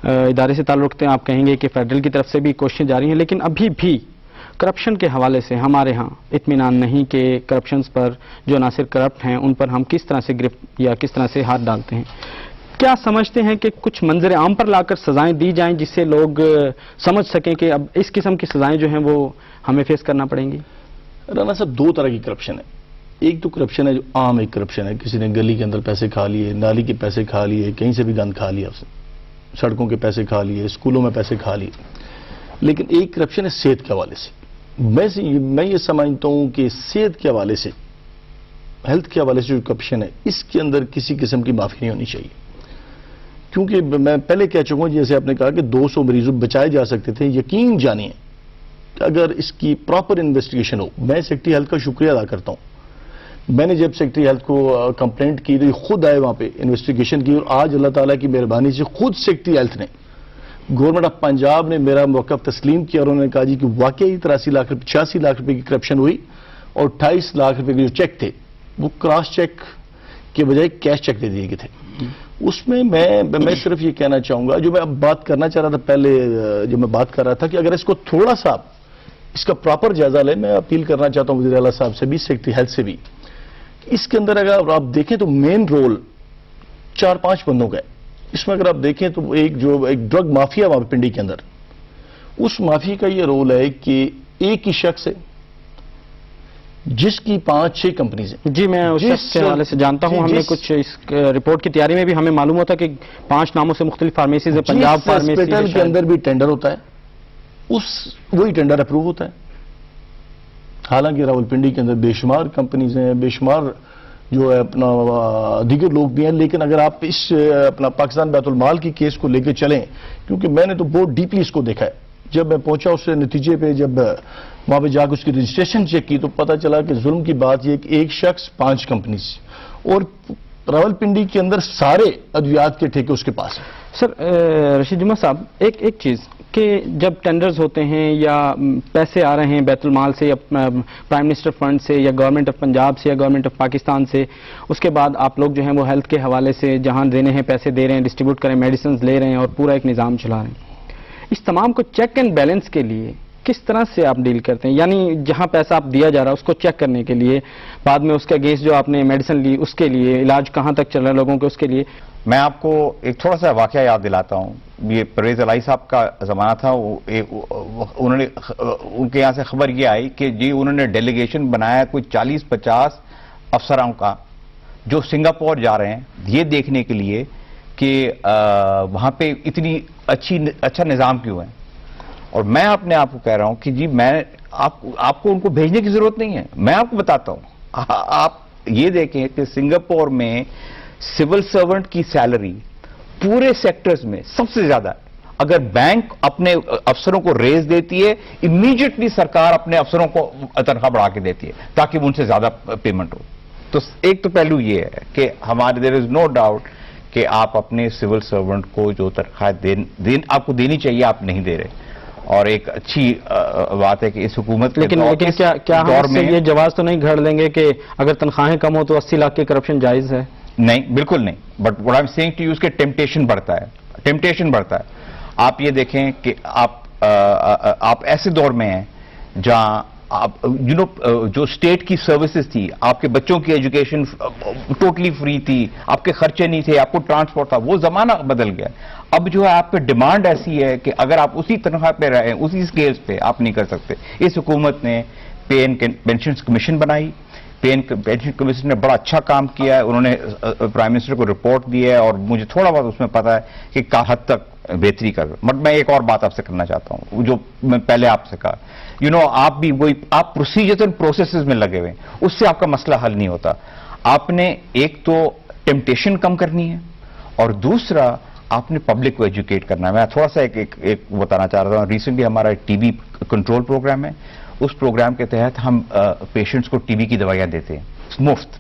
ادارے سے تعلق رکھتے ہیں، آپ کہیں گے کہ فیڈرل کی طرف سے بھی کوششیں جاری ہیں، لیکن ابھی بھی کرپشن کے حوالے سے ہمارے ہاں اطمینان نہیں کہ کرپشنز پر جو عناصر کرپٹ ہیں ان پر ہم کس طرح سے گرفت یا کس طرح سے ہاتھ ڈالتے ہیں. کیا سمجھتے ہیں کہ کچھ منظر عام پر لا کر سزائیں دی جائیں جس سے لوگ سمجھ سکیں کہ اب اس قسم کی سزائیں جو ہیں وہ ہمیں فیس کرنا پڑیں گی؟ رانا صاحب، دو طرح کی کرپشن ہے. ایک تو کرپشن ہے جو عام ایک کرپشن ہے، کسی نے گلی کے اندر پیسے کھا لیے، نالی کے پیسے کھا لیے، کہیں سے بھی گند کھا لیا، اس نے سڑکوں کے پیسے کھا لیے، اسکولوں میں پیسے کھا لیے. لیکن ایک کرپشن ہے صحت کے حوالے سے. میں یہ سمجھتا ہوں کہ صحت کے حوالے سے، ہیلتھ کے حوالے سے جو کرپشن ہے، اس کے اندر کسی قسم کی معافی نہیں ہونی چاہیے. کیونکہ میں پہلے کہہ چکا ہوں، جیسے آپ نے کہا کہ 200 مریضوں بچائے جا سکتے تھے. یقین جانیے کہ اگر اس کی پراپر انویسٹیگیشن ہو. میں سیکرٹری ہیلتھ کا شکریہ ادا کرتا ہوں. میں نے جب سیکرٹری ہیلتھ کو کمپلینٹ کی تو یہ خود آئے وہاں پہ انویسٹیگیشن کی، اور آج اللہ تعالیٰ کی مہربانی سے خود سیکرٹری ہیلتھ نے، گورنمنٹ آف پنجاب نے میرا موقف تسلیم کیا، اور انہوں نے کہا جی کہ واقعی 86 لاکھ روپے کی کرپشن ہوئی، اور 28 لاکھ روپے کے جو چیک تھے وہ کراس چیک کے بجائے کیش چیک دے دیے گئے تھے. اس میں میں صرف یہ کہنا چاہوں گا، جو میں اب بات کرنا چاہ رہا تھا پہلے، جو میں بات کر رہا تھا کہ اگر اس کو تھوڑا سا اس کا پراپر جائزہ لیں. میں اپیل کرنا چاہتا ہوں وزیر اعلیٰ صاحب سے بھی، سیکرٹری ہیلتھ سے بھی. اس کے اندر اگر آپ دیکھیں تو مین رول 4-5 بندوں کا ہے. اس میں اگر آپ دیکھیں تو ایک ڈرگ مافیا وہاں پنڈی کے اندر، اس مافیا کا یہ رول ہے کہ ایک ہی شخص ہے جس کی 5-6 کمپنیز ہیں. جی میں اس شخص کے حوالے سے جانتا ہوں. ہم نے کچھ اس رپورٹ کی تیاری میں بھی ہمیں معلوم ہوتا کہ 5 ناموں سے مختلف فارمیسیز ہے. پنجاب فارمیسی ہاسپٹل کے اندر بھی ٹینڈر ہوتا ہے، وہی ٹینڈر اپروو ہوتا ہے. حالانکہ راولپنڈی کے اندر بے شمار کمپنیز ہیں، بے شمار جو ہے اپنا دیگر لوگ بھی ہیں. لیکن اگر آپ اس اپنا پاکستان بیت المال کی کیس کو لے کے چلیں، کیونکہ میں نے تو بہت ڈیپلی اس کو دیکھا ہے. جب میں پہنچا اس نتیجے پہ، جب وہاں پہ جا کے اس کی رجسٹریشن چیک کی تو پتا چلا کہ ظلم کی بات یہ کہ ایک شخص 5 کمپنیز، اور راولپنڈی کے اندر سارے ادویات کے ٹھیکے اس کے پاس ہیں. سر رشید جمعہ صاحب، ایک چیز کہ جب ٹینڈرز ہوتے ہیں یا پیسے آ رہے ہیں بیت المال سے یا پرائم منسٹر فنڈ سے یا گورنمنٹ آف پنجاب سے یا گورنمنٹ آف پاکستان سے، اس کے بعد آپ لوگ جو ہیں وہ ہیلتھ کے حوالے سے جہاں دینے ہیں پیسے دے رہے ہیں، ڈسٹریبیوٹ کریں، میڈیسنز لے رہے ہیں اور پورا ایک نظام چلا رہے ہیں. اس تمام کو چیک اینڈ بیلنس کے لیے کس طرح سے آپ ڈیل کرتے ہیں؟ یعنی جہاں پیسہ آپ دیا جا رہا ہے اس کو چیک کرنے کے لیے، بعد میں اس کے اگینسٹ جو آپ نے میڈیسن لی اس کے لیے، علاج کہاں تک چل رہا ہے لوگوں کے، اس کے لیے. میں آپ کو ایک تھوڑا سا واقعہ یاد دلاتا ہوں. یہ پرویز علائی صاحب کا زمانہ تھا. انہوں نے، ان کے یہاں سے خبر یہ آئی کہ جی انہوں نے ڈیلیگیشن بنایا کوئی 40-50 افسروں کا جو سنگاپور جا رہے ہیں یہ دیکھنے کے لیے کہ وہاں پہ اتنی اچھا نظام کیوں ہے. اور میں اپنے آپ کو کہہ رہا ہوں کہ جی میں آپ کو ان کو بھیجنے کی ضرورت نہیں ہے. میں آپ کو بتاتا ہوں، آپ یہ دیکھیں کہ سنگاپور میں سول سرونٹ کی سیلری پورے سیکٹرز میں سب سے زیادہ ہے. اگر بینک اپنے افسروں کو ریز دیتی ہے، امیڈیٹلی سرکار اپنے افسروں کو تنخواہ بڑھا کے دیتی ہے تاکہ ان سے زیادہ پیمنٹ ہو. تو ایک تو پہلو یہ ہے کہ ہمارے دیر از نو ڈاؤٹ کہ آپ اپنے سول سرونٹ کو جو تنخواہ آپ کو دینی چاہیے آپ نہیں دے رہے. اور ایک اچھی بات ہے کہ اس حکومت لیکن کیا ہم یہ جواز تو نہیں گھڑ لیں گے کہ اگر تنخواہیں کم ہو تو 80 لاکھ کی کرپشن جائز ہے؟ نہیں، بالکل نہیں. But what I am saying to you کہ ٹیمپٹیشن بڑھتا ہے. آپ یہ دیکھیں کہ آپ ایسے دور میں ہیں جہاں آپ جو اسٹیٹ کی سروسز تھی، آپ کے بچوں کی ایجوکیشن ٹوٹلی فری تھی، آپ کے خرچے نہیں تھے، آپ کو ٹرانسپورٹ تھا. وہ زمانہ بدل گیا. اب جو ہے آپ پہ ڈیمانڈ ایسی ہے کہ اگر آپ اسی تنخواہ پہ رہیں، اسی اسکیل پہ آپ نہیں کر سکتے. اس حکومت نے پے اینڈ پینشنز کمیشن بنائی. پینشن کمیشن نے بڑا اچھا کام کیا ہے. انہوں نے پرائم منسٹر کو رپورٹ دی ہے اور مجھے تھوڑا بہت اس میں پتا ہے کہ کیا حد تک بہتری کر. بٹ میں ایک اور بات آپ سے کرنا چاہتا ہوں جو میں پہلے آپ سے کہا. آپ بھی وہی آپ پروسیجرز اینڈ پروسیسز میں لگے ہوئے، اس سے آپ کا مسئلہ حل نہیں ہوتا. آپ نے ایک تو ٹیمپٹیشن کم کرنی ہے اور دوسرا آپ نے پبلک کو ایجوکیٹ کرنا ہے. میں تھوڑا سا ایک بتانا چاہ رہا ہوں. ریسنٹلی ہمارا ٹی بی کنٹرول پروگرام ہے. اس پروگرام کے تحت ہم پیشنٹس کو ٹی بی کی دوائیاں دیتے ہیں مفت.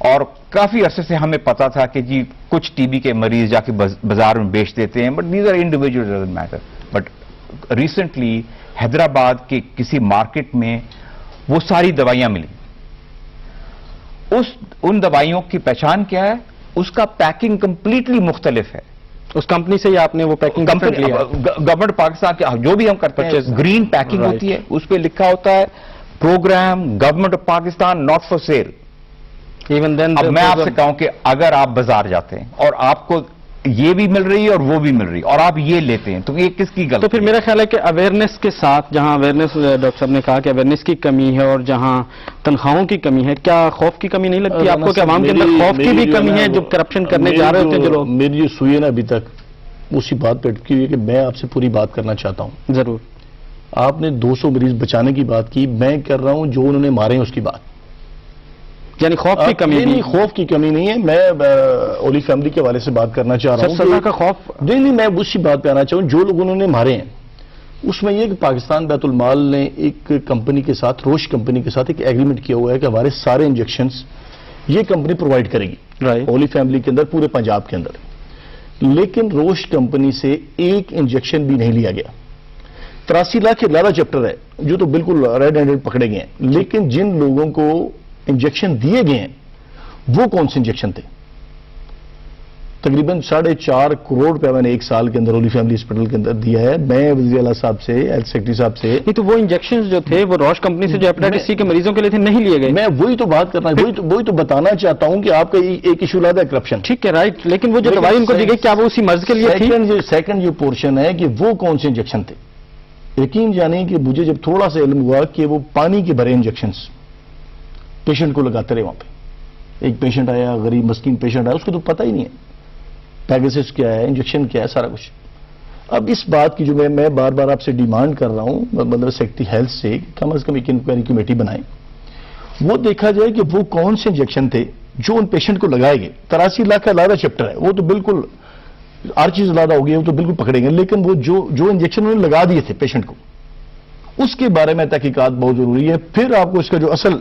اور کافی عرصے سے ہمیں پتا تھا کہ جی کچھ ٹی بی کے مریض جا کے بازار میں بیچ دیتے ہیں، but these are individual, doesn't matter. But recently Hyderabad کے کسی مارکیٹ میں وہ ساری دوائیاں ملی. ان دوائیوں کی پہچان کیا ہے؟ اس کا پیکنگ کمپلیٹلی مختلف ہے. اس کمپنی سے ہی آپ نے وہ پیکنگ گورنمنٹ پاکستان کے جو بھی ہم کرتے ہیں گرین پیکنگ ہوتی ہے, اس پہ لکھا ہوتا ہے program government of Pakistan not for sale. Even then اب میں آپ سے کہوں کہ اگر آپ بازار جاتے ہیں اور آپ کو یہ بھی مل رہی ہے اور وہ بھی مل رہی ہے اور آپ یہ لیتے ہیں تو یہ کس کی غلطی؟ تو پھر میرا خیال ہے کہ اویئرنیس کے ساتھ, جہاں اویئرنیس ڈاکٹر صاحب نے کہا کہ اویئرنیس کی کمی ہے اور جہاں تنخواہوں کی کمی ہے, کیا خوف کی کمی نہیں لگتی آپ کو کہ عوام کے اندر خوف کی بھی کمی ہے جو کرپشن کرنے جا رہے ہوتے ہیں جو لوگ؟ میری جو سوئی ہے نا ابھی تک اسی بات پہ اٹکی ہوئی ہے کہ میں آپ سے پوری بات کرنا چاہتا ہوں. ضرور. آپ نے 200 مریض بچانے کی بات کی, میں کر رہا ہوں جو انہوں نے مارے ہیں اس کی بات. یعنی خوف کی کمی نہیں, خوف کی کمی نہیں ہے. میں اولی فیملی کے حوالے سے بات کرنا چاہ رہا ہوں. سزا کا خوف نہیں, میں اسی بات پہ آنا چاہوں. جو لوگ انہوں نے مارے ہیں اس میں یہ کہ پاکستان بیت المال نے ایک کمپنی کے ساتھ, روش کمپنی کے ساتھ ایک ایگریمنٹ کیا ہوا ہے کہ ہمارے سارے انجیکشنز یہ کمپنی پرووائڈ کرے گی اولی فیملی کے اندر, پورے پنجاب کے اندر. لیکن روش کمپنی سے ایک انجیکشن بھی نہیں لیا گیا. 83 لاکھ کے لالا چیپٹر ہے جو تو بالکل ریڈ ہینڈڈ پکڑے گئے ہیں, لیکن جن لوگوں کو انجیکشن دیے گئے ہیں وہ کون سے انجیکشن تھے؟ تقریباً 4.5 کروڑ روپے میں نے ایک سال کے اندر اولی فیملی ہاسپٹل کے اندر دیا ہے. میں وزیر اعلیٰ صاحب سے, ہیلتھ سیکرٹری صاحب سے. نہیں تو وہ انجیکشن جو تھے وہ روش کمپنی سے جو ہیپیٹائٹس سی کے مریضوں کے لیے تھے نہیں لیے گئے. میں وہی تو بات کرنا, وہی تو بتانا چاہتا ہوں کہ آپ کا ایک ایشو لادا ہے کرپشن. ٹھیک ہے, رائٹ, لیکن وہ جو دوائی ان کو دی گئی کیا وہ اسی مرض کے لیے تھی؟ سیکنڈ جو پورشن ہے کہ وہ کون سے انجیکشن تھے. یقین جانیں کہ مجھے جب تھوڑا سا علم ہوا کہ وہ پانی کے بھرے انجیکشنز پیشنٹ کو لگاتے رہے وہاں پہ. ایک پیشنٹ آیا, غریب مسکین پیشنٹ آیا, اس کو تو پتہ ہی نہیں ہے پیگسس کیا ہے, انجیکشن کیا ہے, سارا کچھ. اب اس بات کی جو میں بار بار آپ سے ڈیمانڈ کر رہا ہوں مطلب سیکرٹری ہیلتھ سے, کم از کم ایک انکوائری کمیٹی بنائیں, وہ دیکھا جائے کہ وہ کون سے انجیکشن تھے جو ان پیشنٹ کو لگائے گئے. 83 لاکھ کا لادا چیپٹر ہے, وہ تو بالکل ہر چیز لادا ہو گئی, وہ تو بالکل پکڑیں گے. لیکن وہ جو انجیکشن انہوں نے لگا دیے تھے پیشنٹ کو, اس کے بارے میں تحقیقات بہت ضروری ہے. پھر آپ کو اس کا جو اصل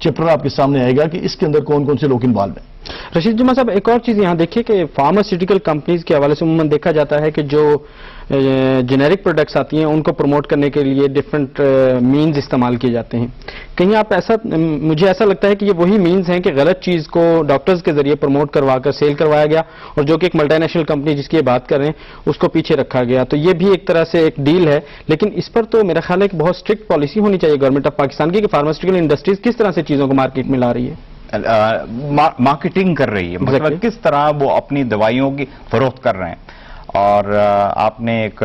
چیپٹر آپ کے سامنے آئے گا کہ اس کے اندر کون کون سے لوگ انوالو ہیں. رشید جمعہ صاحب, ایک اور چیز یہاں دیکھیے کہ فارماسیوٹیکل کمپنیز کے حوالے سے عموماً دیکھا جاتا ہے کہ جو جنیرک پروڈکٹس آتی ہیں ان کو پروموٹ کرنے کے لیے ڈفرنٹ مینز استعمال کیے جاتے ہیں. کہیں آپ مجھے ایسا لگتا ہے کہ یہ وہی مینز ہیں کہ غلط چیز کو ڈاکٹرز کے ذریعے پروموٹ کروا کر سیل کروایا گیا, اور جو کہ ایک ملٹی نیشنل کمپنی جس کی یہ بات کر رہے ہیں اس کو پیچھے رکھا گیا. تو یہ بھی ایک طرح سے ایک ڈیل ہے, لیکن اس پر تو میرا خیال ہے کہ بہت اسٹرکٹ پالیسی ہونی چاہیے گورنمنٹ آف پاکستان کی کہ فارماسیوٹیکل انڈسٹریز کس طرح سے چیزوں کو مارکیٹ میں لا رہی ہے, مارکیٹنگ کر رہی ہے, مطلب کس طرح وہ اپنی دوائیوں کی فروخت کر رہے ہیں. اور آپ نے ایک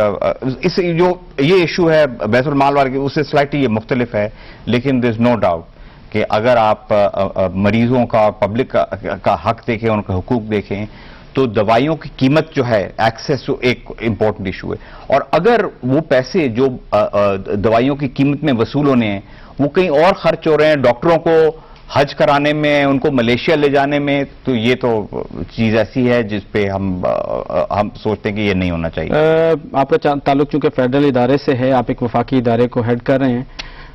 جو یہ ایشو ہے بیت المال والے اس سے سلائٹلی یہ مختلف ہے, لیکن دیر از نو ڈاؤٹ کہ اگر آپ مریضوں کا, پبلک کا حق دیکھیں, ان کا حقوق دیکھیں, تو دوائیوں کی قیمت جو ہے, ایکسیس ایک امپورٹنٹ ایشو ہے. اور اگر وہ پیسے جو دوائیوں کی قیمت میں وصول ہونے ہیں وہ کہیں اور خرچ ہو رہے ہیں, ڈاکٹروں کو حج کرانے میں, ان کو ملیشیا لے جانے میں, تو یہ تو چیز ایسی ہے جس پہ ہم سوچتے ہیں کہ یہ نہیں ہونا چاہیے. آپ کا تعلق چونکہ فیڈرل ادارے سے ہے, آپ ایک وفاقی ادارے کو ہیڈ کر رہے ہیں,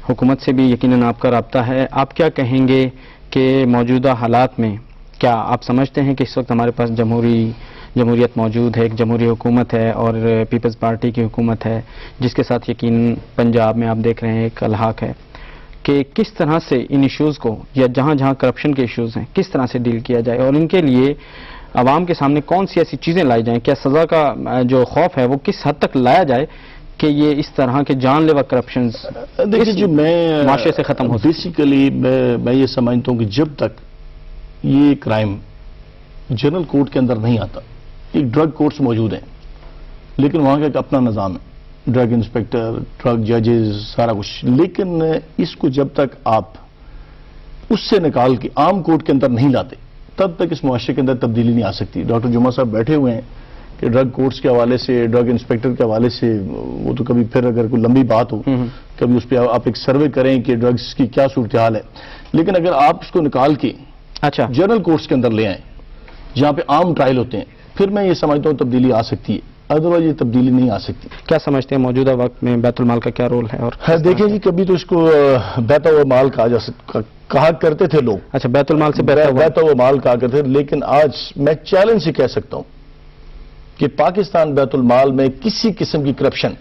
حکومت سے بھی یقیناً آپ کا رابطہ ہے. آپ کیا کہیں گے کہ موجودہ حالات میں کیا آپ سمجھتے ہیں کہ اس وقت ہمارے پاس جمہوریت موجود ہے, ایک جمہوری حکومت ہے اور پیپلز پارٹی کی حکومت ہے جس کے ساتھ یقیناً پنجاب میں آپ دیکھ رہے ہیں ایک الحاق ہے, کہ کس طرح سے ان ایشوز کو, یا جہاں جہاں کرپشن کے ایشوز ہیں, کس طرح سے ڈیل کیا جائے, اور ان کے لیے عوام کے سامنے کون سی ایسی چیزیں لائی جائیں, کیا سزا کا جو خوف ہے وہ کس حد تک لایا جائے کہ یہ اس طرح کے جان لیوا کرپشنز معاشرے سے ختم ہو. بیسیکلی میں یہ سمجھتا ہوں کہ جب تک یہ کرائم جنرل کورٹ کے اندر نہیں آتا, ایک ڈرگ کورٹس موجود ہیں لیکن وہاں کا ایک اپنا نظام ہے, ڈرگ انسپیکٹر, ڈرگ ججز, سارا کچھ. لیکن اس کو جب تک آپ اس سے نکال کے عام کورٹ کے اندر نہیں لاتے تب تک اس معاشرے کے اندر تبدیلی نہیں آ سکتی. ڈاکٹر جمعہ صاحب بیٹھے ہوئے ہیں کہ ڈرگ کورٹس کے حوالے سے, ڈرگ انسپیکٹر کے حوالے سے, وہ تو کبھی پھر اگر کوئی لمبی بات ہو کبھی اس پہ آپ ایک سروے کریں کہ ڈرگس کی کیا صورتحال ہے. لیکن اگر آپ اس کو نکال کے اچھا جنرل کورٹس کے اندر لے آئیں جہاں پہ عام ٹرائل ہوتے ہیں, پھر میں یہ سمجھتا ہوں تبدیلی آ سکتی ہے, ادروائز یہ تبدیلی نہیں آ سکتی. کیا سمجھتے ہیں موجودہ وقت میں بیت المال کا کیا رول ہے؟ اور دیکھیں جی, کبھی تو اس کو بیتا ہوا مال کہا کرتے تھے لوگ. اچھا, بیت المال سے بیتا ہوا مال کہا کرتے تھے, لیکن آج میں چیلنج سے کہہ سکتا ہوں کہ پاکستان بیت المال میں کسی قسم کی کرپشن,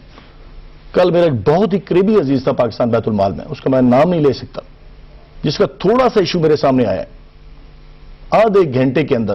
کل میرا ایک بہت ہی قریبی عزیز تھا پاکستان بیت المال میں, اس کا میں نام نہیں لے سکتا, جس کا تھوڑا سا ایشو میرے سامنے آیا ہے, آدھے ایک گھنٹے کے اندر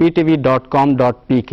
@ptv.com.pk।